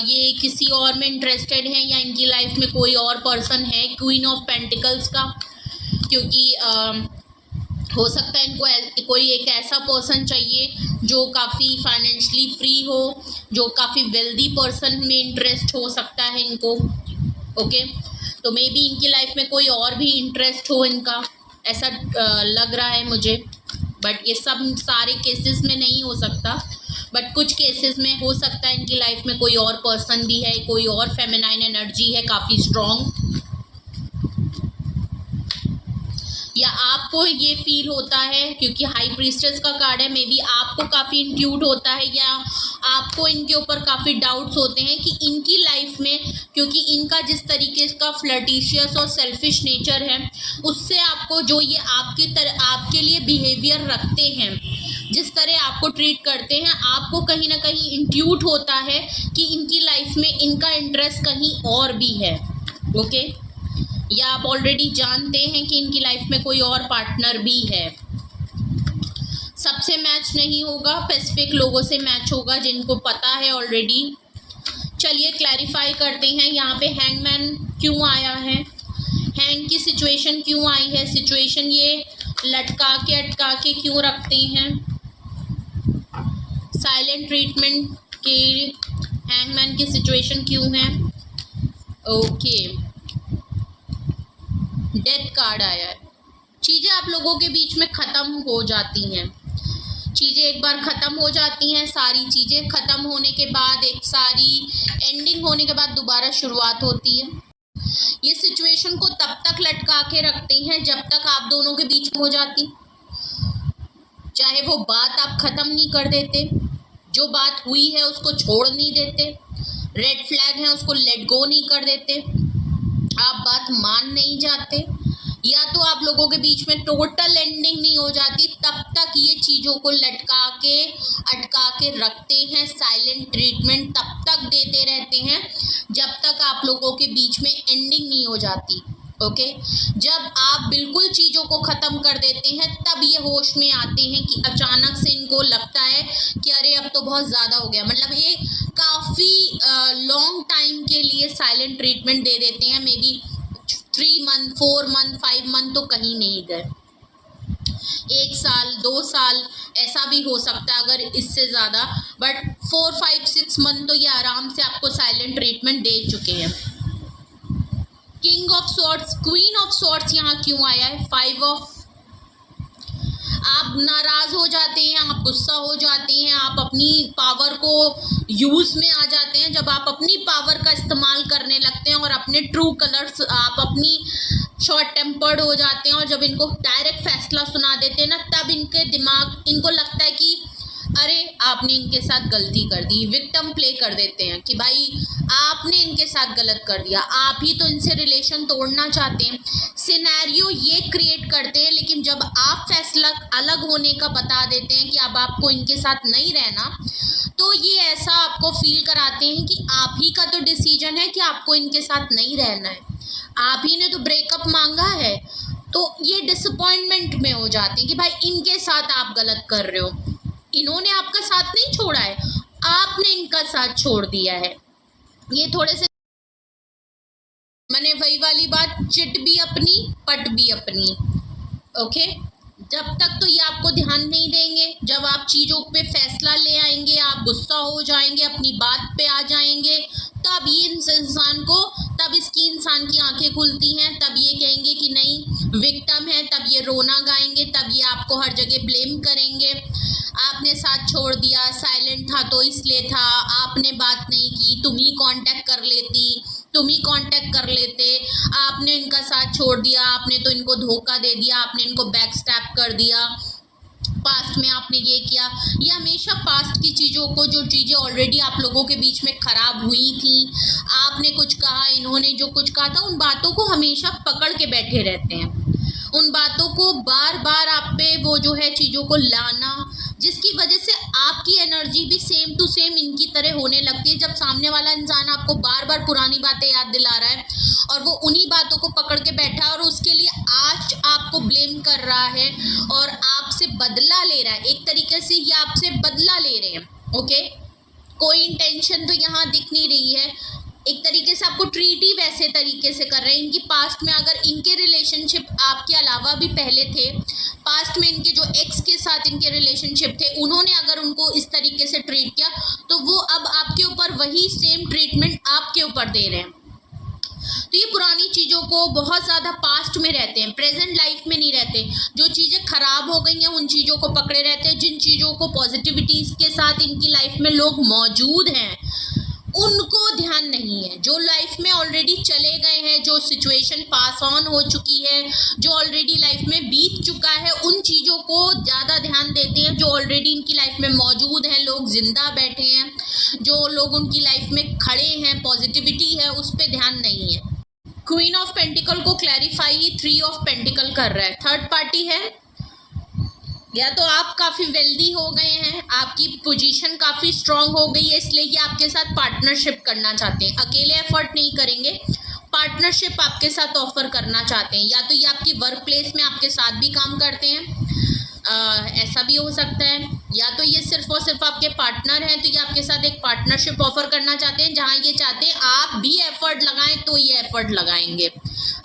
ये किसी और में इंटरेस्टेड हैं, या इनकी लाइफ में कोई और पर्सन है, क्वीन ऑफ पेंटिकल्स का, क्योंकि हो सकता है इनको कोई एक ऐसा पर्सन चाहिए जो काफ़ी फाइनेंशियली फ्री हो, जो काफ़ी वेल्दी पर्सन में इंटरेस्ट हो सकता है इनको। ओके, तो मे बी इनकी लाइफ में कोई और भी इंटरेस्ट हो इनका, ऐसा लग रहा है मुझे। बट ये सब सारे केसेस में नहीं हो सकता, बट कुछ केसेस में हो सकता है इनकी लाइफ में कोई और पर्सन भी है, कोई और फेमिनाइन एनर्जी है काफ़ी स्ट्रॉन्ग। या आपको ये फील होता है, क्योंकि हाई प्रीस्टेस का कार्ड है, मे बी आपको काफ़ी इंट्यूट होता है या आपको इनके ऊपर काफ़ी डाउट्स होते हैं कि इनकी लाइफ में, क्योंकि इनका जिस तरीके का फ्लर्टिशियस और सेल्फिश नेचर है, उससे आपको जो ये आपके लिए बिहेवियर रखते हैं, जिस तरह आपको ट्रीट करते हैं, आपको कहीं ना कहीं इंट्यूट होता है कि इनकी लाइफ में इनका इंटरेस्ट कहीं और भी है। ओके, या आप ऑलरेडी जानते हैं कि इनकी लाइफ में कोई और पार्टनर भी है। सबसे मैच नहीं होगा, स्पेसिफिक लोगों से मैच होगा जिनको पता है ऑलरेडी। चलिए क्लैरिफाई करते हैं, यहाँ पे हैंगमैन क्यों आया है, हैंग की सिचुएशन क्यों आई है, सिचुएशन ये लटका के अटका के क्यों रखते हैं, साइलेंट ट्रीटमेंट के हैंगमैन की सिचुएशन क्यों है। ओके, डेथ कार्ड आया है। चीज़ें आप लोगों के बीच में ख़त्म हो जाती हैं, चीज़ें एक बार ख़त्म हो जाती हैं, सारी चीज़ें ख़त्म होने के बाद, एक सारी एंडिंग होने के बाद दोबारा शुरुआत होती है। ये सिचुएशन को तब तक लटका के रखते हैं जब तक आप दोनों के बीच में हो जाती, चाहे वो बात आप ख़त्म नहीं कर देते, जो बात हुई है उसको छोड़ नहीं देते, रेड फ्लैग है उसको लेट गो नहीं कर देते, आप बात मान नहीं जाते, या तो आप लोगों के बीच में टोटल एंडिंग नहीं हो जाती, तब तक ये चीज़ों को लटका के अटका के रखते हैं। साइलेंट ट्रीटमेंट तब तक देते रहते हैं जब तक आप लोगों के बीच में एंडिंग नहीं हो जाती। ओके, जब आप बिल्कुल चीज़ों को ख़त्म कर देते हैं तब ये होश में आते हैं कि अचानक से इनको लगता है कि अरे अब तो बहुत ज़्यादा हो गया। मतलब ये काफ़ी लॉन्ग टाइम के लिए साइलेंट ट्रीटमेंट दे देते हैं, may be 3 month, 4 month, 5 month तो कहीं नहीं गए, 1 साल 2 साल ऐसा भी हो सकता है अगर इससे ज़्यादा, बट 4, 5, 6 मंथ तो ये आराम से आपको साइलेंट ट्रीटमेंट दे चुके हैं। King of swords, queen of swords यहाँ क्यों आया है, 5 ऑफ, आप नाराज़ हो जाते हैं, आप गुस्सा हो जाते हैं, आप अपनी पावर को यूज़ में आ जाते हैं, जब आप अपनी पावर का इस्तेमाल करने लगते हैं और अपने ट्रू कलर्स, आप अपनी शॉर्ट टेम्पर्ड हो जाते हैं और जब इनको डायरेक्ट फैसला सुना देते हैं ना, तब इनके दिमाग, इनको लगता है कि अरे आपने इनके साथ गलती कर दी, विक्टिम प्ले कर देते हैं कि भाई आपने इनके साथ गलत कर दिया, आप ही तो इनसे रिलेशन तोड़ना चाहते हैं। सिनेरियो ये क्रिएट करते हैं, लेकिन जब आप फैसला अलग होने का बता देते हैं कि अब आपको इनके साथ नहीं रहना, तो ये ऐसा आपको फील कराते हैं कि आप ही का तो डिसीजन है कि आपको इनके साथ नहीं रहना है, आप ही ने तो ब्रेकअप मांगा है। तो ये डिसअपॉइंटमेंट में हो जाते हैं कि भाई इनके साथ आप गलत कर रहे हो, इन्होंने आपका साथ नहीं छोड़ा है, आपने इनका साथ छोड़ दिया है। ये थोड़े से मैंने वही वाली बात, चिट भी अपनी पट भी अपनी। ओके, जब तक तो ये आपको ध्यान नहीं देंगे, जब आप चीज़ों पे फैसला ले आएंगे, आप गुस्सा हो जाएंगे, अपनी बात पे आ जाएंगे, तब ये इंसान को, तब इसकी इंसान की आंखें खुलती हैं, तब ये कहेंगे कि नहीं विक्टिम है, तब ये रोना गाएंगे, तब ये आपको हर जगह ब्लेम करेंगे, आपने साथ छोड़ दिया, साइलेंट था तो इसलिए था, आपने बात नहीं की, तुम ही कांटेक्ट कर लेती, तुम ही कांटेक्ट कर लेते, आपने इनका साथ छोड़ दिया, आपने तो इनको धोखा दे दिया, आपने इनको बैक स्टैप कर दिया, पास्ट में आपने ये किया। ये हमेशा पास्ट की चीज़ों को, जो चीज़ें ऑलरेडी आप लोगों के बीच में ख़राब हुई थी, आपने कुछ कहा, इन्होंने जो कुछ कहा था, उन बातों को हमेशा पकड़ के बैठे रहते हैं, उन बातों को बार बार आप पे वो जो है चीज़ों को लाना, जिसकी वजह से आपकी एनर्जी भी सेम टू सेम इनकी तरह होने लगती है। जब सामने वाला इंसान आपको बार बार पुरानी बातें याद दिला रहा है और वो उन्हीं बातों को पकड़ के बैठा है और उसके लिए आज आपको ब्लेम कर रहा है और आपसे बदला ले रहा है, एक तरीके से ये आपसे बदला ले रहे हैं। ओके, कोई इंटेंशन तो यहाँ दिख नहीं रही है, एक तरीके से आपको ट्रीट ही वैसे तरीके से कर रहे हैं। इनकी पास्ट में अगर इनके रिलेशनशिप आपके अलावा भी पहले थे, पास्ट में इनके जो एक्स के साथ इनके रिलेशनशिप थे, उन्होंने अगर उनको इस तरीके से ट्रीट किया, तो वो अब आपके ऊपर वही सेम ट्रीटमेंट आपके ऊपर दे रहे हैं। तो ये पुरानी चीज़ों को बहुत ज़्यादा पास्ट में रहते हैं, प्रेजेंट लाइफ में नहीं रहते। जो चीज़ें ख़राब हो गई हैं उन चीज़ों को पकड़े रहते हैं, जिन चीज़ों को पॉजिटिविटीज़ के साथ इनकी लाइफ में लोग मौजूद हैं उनको ध्यान नहीं है। जो लाइफ में ऑलरेडी चले गए हैं, जो सिचुएशन पास ऑन हो चुकी है, जो ऑलरेडी लाइफ में बीत चुका है, उन चीज़ों को ज़्यादा ध्यान देते हैं। जो ऑलरेडी इनकी लाइफ में मौजूद हैं, लोग जिंदा बैठे हैं, जो लोग उनकी लाइफ में खड़े हैं, पॉजिटिविटी है, उस पर ध्यान नहीं है। क्वीन ऑफ पेंटिकल को क्लैरिफाई 3 ऑफ पेंटिकल कर रहा है। थर्ड पार्टी है, या तो आप काफ़ी वेल्दी हो गए हैं, आपकी पोजीशन काफ़ी स्ट्रांग हो गई है, इसलिए ये आपके साथ पार्टनरशिप करना चाहते हैं। अकेले एफर्ट नहीं करेंगे, पार्टनरशिप आपके साथ ऑफर करना चाहते हैं। या तो ये आपकी वर्क प्लेस में आपके साथ भी काम करते हैं, ऐसा भी हो सकता है। या तो ये सिर्फ और सिर्फ आपके पार्टनर हैं, तो ये आपके साथ एक पार्टनरशिप ऑफर करना चाहते हैं, जहाँ ये चाहते हैं आप भी एफर्ट लगाएं तो ये एफर्ट लगाएंगे,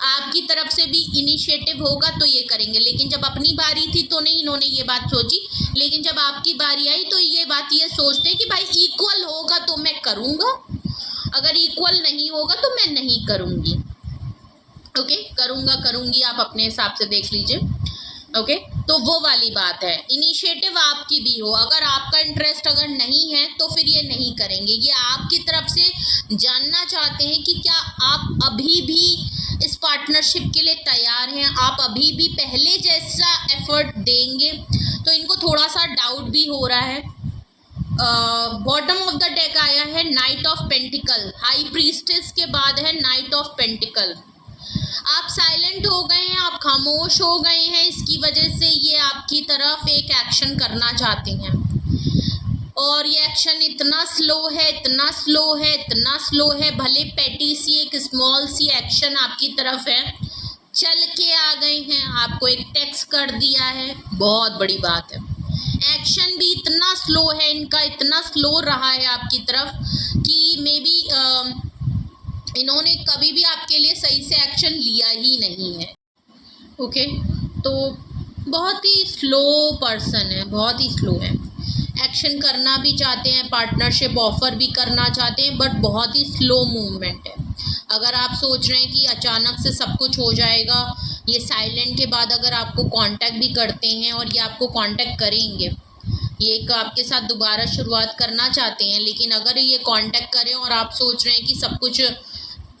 आपकी तरफ से भी इनिशिएटिव होगा तो ये करेंगे। लेकिन जब अपनी बारी थी तो नहीं इन्होंने ये बात सोची, लेकिन जब आपकी बारी आई तो ये बात ये सोचते हैं कि भाई इक्वल होगा तो मैं करूँगा, अगर इक्वल नहीं होगा तो मैं नहीं करूँगी। ओके, करूँगी आप अपने हिसाब से देख लीजिए। ओके, तो वो वाली बात है। इनिशिएटिव आपकी भी हो, अगर आपका इंटरेस्ट अगर नहीं है तो फिर ये नहीं करेंगे। ये आपकी तरफ से जानना चाहते हैं कि क्या आप अभी भी इस पार्टनरशिप के लिए तैयार हैं, आप अभी भी पहले जैसा एफर्ट देंगे। तो इनको थोड़ा सा डाउट भी हो रहा है। बॉटम ऑफ द डेक आया है night of pentacle, high priestess के बाद है नाइट ऑफ पेंटिकल। आप साइलेंट हो गए हैं, आप खामोश हो गए हैं, इसकी वजह से ये आपकी तरफ एक एक्शन करना चाहते हैं। और ये एक्शन इतना स्लो है, इतना स्लो है, इतना स्लो है, भले पेटी सी एक स्मॉल सी एक्शन आपकी तरफ है, चल के आ गए हैं, आपको एक टेक्स्ट कर दिया है, बहुत बड़ी बात है। एक्शन भी इतना स्लो है इनका, इतना स्लो रहा है आपकी तरफ कि मे बी इन्होंने कभी भी आपके लिए सही से एक्शन लिया ही नहीं है। ओके, तो बहुत ही स्लो पर्सन है, बहुत ही स्लो है। एक्शन करना भी चाहते हैं, पार्टनरशिप ऑफर भी करना चाहते हैं, बट बहुत ही स्लो मूवमेंट है। अगर आप सोच रहे हैं कि अचानक से सब कुछ हो जाएगा, ये साइलेंट के बाद अगर आपको कांटेक्ट भी करते हैं और ये आपको कांटेक्ट करेंगे, ये एक आपके साथ दोबारा शुरुआत करना चाहते हैं, लेकिन अगर ये कांटेक्ट करें और आप सोच रहे हैं कि सब कुछ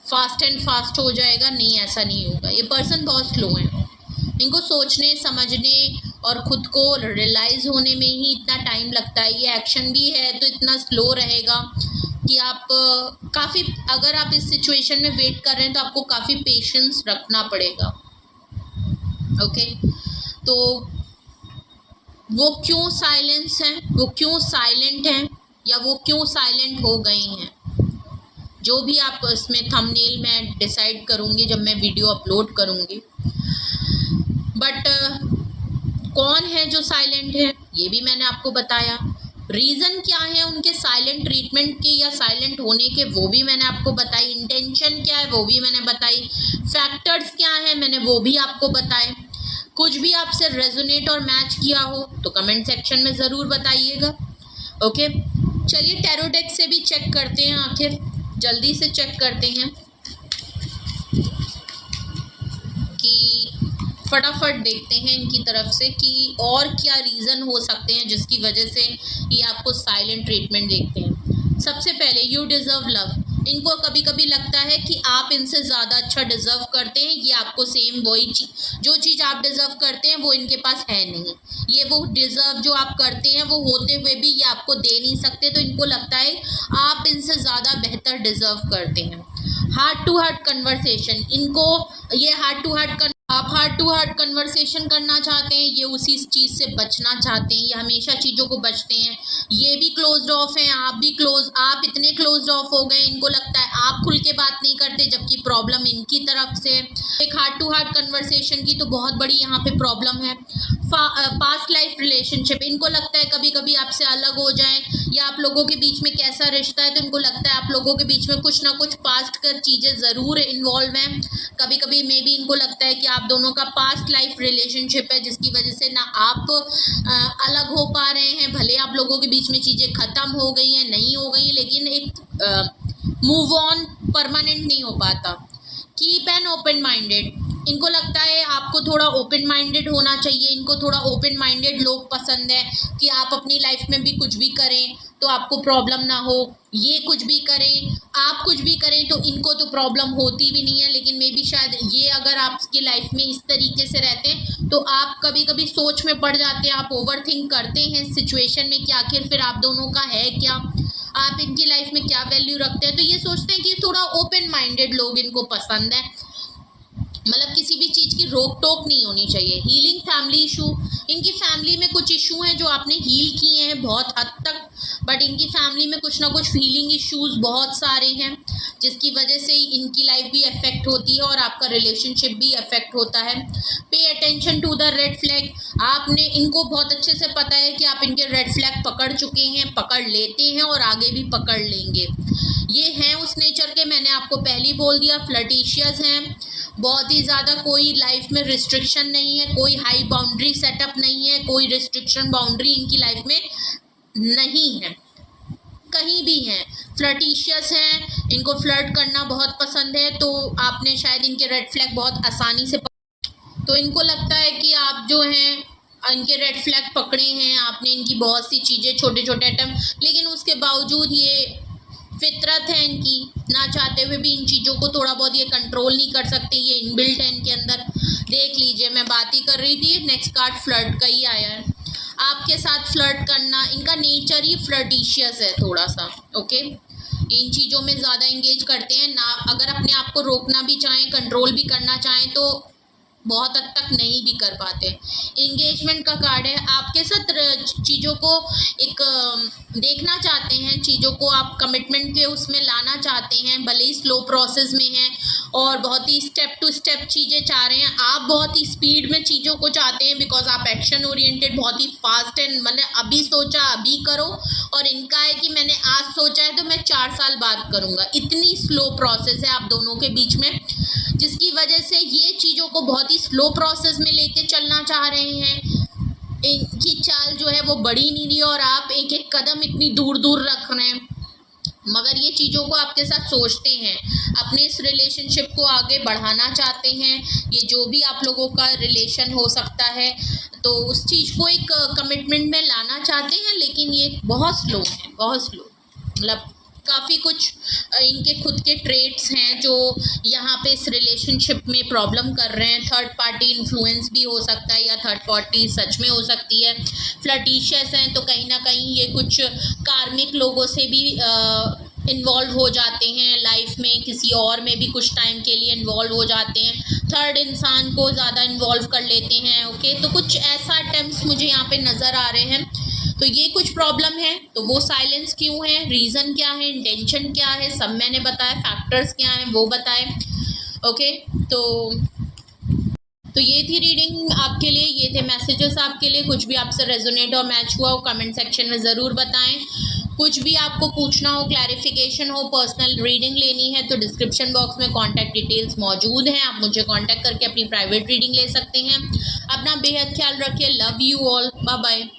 फास्ट एंड फास्ट हो जाएगा, नहीं, ऐसा नहीं होगा। ये पर्सन बहुत स्लो है, इनको सोचने समझने और ख़ुद को रियलाइज़ होने में ही इतना टाइम लगता है। ये एक्शन भी है तो इतना स्लो रहेगा कि आप काफ़ी, अगर आप इस सिचुएशन में वेट कर रहे हैं तो आपको काफ़ी पेशेंस रखना पड़ेगा। ओके, तो वो क्यों साइलेंस हैं, वो क्यों साइलेंट हैं, या वो क्यों साइलेंट हो गए हैं, जो भी आप इसमें थंबनेल में डिसाइड करूँगी जब मैं वीडियो अपलोड करूँगी। बट कौन है जो साइलेंट है ये भी मैंने आपको बताया। रीज़न क्या है उनके साइलेंट ट्रीटमेंट के या साइलेंट होने के, वो भी मैंने आपको बताई। इंटेंशन क्या है वो भी मैंने बताई। फैक्टर्स क्या है मैंने वो भी आपको बताए। कुछ भी आपसे रेजोनेट और मैच किया हो तो कमेंट सेक्शन में ज़रूर बताइएगा। ओके, चलिए टैरो डेक से भी चेक करते हैं, आखिर जल्दी से चेक करते हैं कि फटाफट देखते हैं इनकी तरफ से कि और क्या रीज़न हो सकते हैं जिसकी वजह से ये आपको साइलेंट ट्रीटमेंट देखते हैं। सबसे पहले, यू डिज़र्व लव। इनको कभी कभी लगता है कि आप इनसे ज़्यादा अच्छा डिज़र्व करते हैं। ये आपको सेम वही चीज़, जो चीज़ आप डिज़र्व करते हैं वो इनके पास है नहीं। ये वो डिज़र्व जो आप करते हैं वो होते हुए भी ये आपको दे नहीं सकते, तो इनको लगता है आप इनसे ज़्यादा बेहतर डिज़र्व करते हैं। हार्ट टू हार्ट कन्वर्सेशन, इनको ये हार्ट टू हार्ट आप हार्ट टू हार्ट कन्वर्सेशन करना चाहते हैं, ये उसी चीज़ से बचना चाहते हैं, ये हमेशा चीज़ों को बचते हैं। ये भी क्लोज्ड ऑफ हैं, आप भी आप इतने क्लोज्ड ऑफ हो गए, इनको लगता है आप खुल के बात नहीं करते, जबकि प्रॉब्लम इनकी तरफ से। एक हार्ट टू हार्ट कन्वर्सेशन की तो बहुत बड़ी यहाँ पे प्रॉब्लम है। पास्ट लाइफ रिलेशनशिप, इनको लगता है कभी कभी आपसे अलग हो जाएं या आप लोगों के बीच में कैसा रिश्ता है, तो इनको लगता है आप लोगों के बीच में कुछ ना कुछ पास्ट कर चीज़ें ज़रूर इन्वॉल्व हैं। कभी कभी मे बी इनको लगता है कि आप दोनों का पास्ट लाइफ रिलेशनशिप है, जिसकी वजह से ना आप अलग हो पा रहे हैं। भले आप लोगों के बीच में चीज़ें ख़त्म हो गई हैं, नहीं हो गई, लेकिन एक मूव ऑन परमानेंट नहीं हो पाता। कीप एन ओपन माइंडेड, इनको लगता है आपको थोड़ा ओपन माइंडेड होना चाहिए, इनको थोड़ा ओपन माइंडेड लोग पसंद है कि आप अपनी लाइफ में भी कुछ भी करें तो आपको प्रॉब्लम ना हो, ये कुछ भी करें आप कुछ भी करें तो इनको तो प्रॉब्लम होती भी नहीं है। लेकिन मे बी शायद ये अगर आपकी लाइफ में इस तरीके से रहते हैं तो आप कभी कभी सोच में पड़ जाते हैं, आप ओवर थिंक करते हैं सिचुएशन में कि आखिर फिर आप दोनों का है क्या, आप इनकी लाइफ में क्या वैल्यू रखते हैं। तो ये सोचते हैं कि थोड़ा ओपन माइंडेड लोग इनको पसंद है, मतलब किसी भी चीज़ की रोक टोक नहीं होनी चाहिए। हीलिंग फैमिली इशू, इनकी फैमिली में कुछ इशू हैं जो आपने हील किए हैं बहुत हद तक, बट इनकी फैमिली में कुछ ना कुछ फीलिंग इश्यूज बहुत सारे हैं जिसकी वजह से इनकी लाइफ भी अफेक्ट होती है और आपका रिलेशनशिप भी अफेक्ट होता है। Pay attention to the red flag, आपने इनको बहुत अच्छे से पता है कि आप इनके रेड फ्लैग पकड़ चुके हैं, पकड़ लेते हैं और आगे भी पकड़ लेंगे। ये हैं उस नेचर के, मैंने आपको पहले ही बोल दिया, फ्लर्टिशियस हैं बहुत ही ज़्यादा, कोई लाइफ में रिस्ट्रिक्शन नहीं है, कोई हाई बाउंड्री सेटअप नहीं है, कोई रिस्ट्रिक्शन बाउंड्री इनकी लाइफ में नहीं है कहीं भी हैं। फ्लर्टिशियस हैं, इनको फ्लर्ट करना बहुत पसंद है, तो आपने शायद इनके रेड फ्लैग बहुत आसानी से तो इनको लगता है कि आप जो हैं इनके रेड फ्लैग पकड़े हैं, आपने इनकी बहुत सी चीज़ें छोटे छोटे आइटम, लेकिन उसके बावजूद ये फितरत है इनकी, ना चाहते हुए भी इन चीज़ों को थोड़ा बहुत ये कंट्रोल नहीं कर सकते, ये इनबिल्ट है इनके अंदर। देख लीजिए, मैं बात ही कर रही थी, नेक्स्ट कार्ड फ्लर्ट का ही आया है। आपके साथ फ्लर्ट करना, इनका नेचर ही फ्लर्टिशियस है थोड़ा सा, ओके, इन चीज़ों में ज़्यादा इंगेज करते हैं ना। अगर अपने आप को रोकना भी चाहें, कंट्रोल भी करना चाहें तो बहुत हद तक नहीं भी कर पाते। इंगेजमेंट का कार्ड है, आपके साथ चीज़ों को एक देखना चाहते हैं, चीज़ों को आप कमिटमेंट के उसमें लाना चाहते हैं, भले ही स्लो प्रोसेस में हैं और बहुत ही स्टेप टू स्टेप चीज़ें चाह रहे हैं। आप बहुत ही स्पीड में चीज़ों को चाहते हैं बिकॉज आप एक्शन ओरिएंटेड, बहुत ही फास्ट एंड मैंने अभी सोचा अभी करो, और इनका है कि मैंने आज सोचा है तो मैं 4 साल बाद करूँगा। इतनी स्लो प्रोसेस है आप दोनों के बीच में, जिसकी वजह से ये चीज़ों को बहुत ही स्लो प्रोसेस में लेके चलना चाह रहे हैं। इनकी चाल जो है वो बड़ी नहीं रही और आप एक एक कदम इतनी दूर दूर रख रहे हैं, मगर ये चीज़ों को आपके साथ सोचते हैं, अपने इस रिलेशनशिप को आगे बढ़ाना चाहते हैं। ये जो भी आप लोगों का रिलेशन हो सकता है तो उस चीज़ को एक कमिटमेंट में लाना चाहते हैं, लेकिन ये बहुत स्लो है, बहुत स्लो, मतलब काफ़ी कुछ इनके खुद के ट्रेट्स हैं जो यहाँ पे इस रिलेशनशिप में प्रॉब्लम कर रहे हैं। थर्ड पार्टी इन्फ्लुएंस भी हो सकता है या थर्ड पार्टी सच में हो सकती है। फ्लर्टिशियस हैं तो कहीं ना कहीं ये कुछ कार्मिक लोगों से भी इन्वॉल्व हो जाते हैं लाइफ में, किसी और में भी कुछ टाइम के लिए इन्वॉल्व हो जाते हैं, थर्ड इंसान को ज़्यादा इन्वॉल्व कर लेते हैं। ओके, तो कुछ ऐसा अटेम्प्ट्स मुझे यहाँ पे नज़र आ रहे हैं। तो ये कुछ प्रॉब्लम है, तो वो साइलेंस क्यों है, रीज़न क्या है, इंटेंशन क्या है, सब मैंने बताया, फैक्टर्स क्या हैं वो बताए। ओके, तो ये थी रीडिंग आपके लिए, ये थे मैसेजेस आपके लिए। कुछ भी आपसे रेजोनेट और मैच हुआ हो कमेंट सेक्शन में ज़रूर बताएं। कुछ भी आपको पूछना हो, क्लैरिफिकेशन हो, पर्सनल रीडिंग लेनी है तो डिस्क्रिप्शन बॉक्स में कॉन्टैक्ट डिटेल्स मौजूद हैं, आप मुझे कॉन्टैक्ट करके अपनी प्राइवेट रीडिंग ले सकते हैं। अपना बेहद ख्याल रखिए, love you all, bye bye.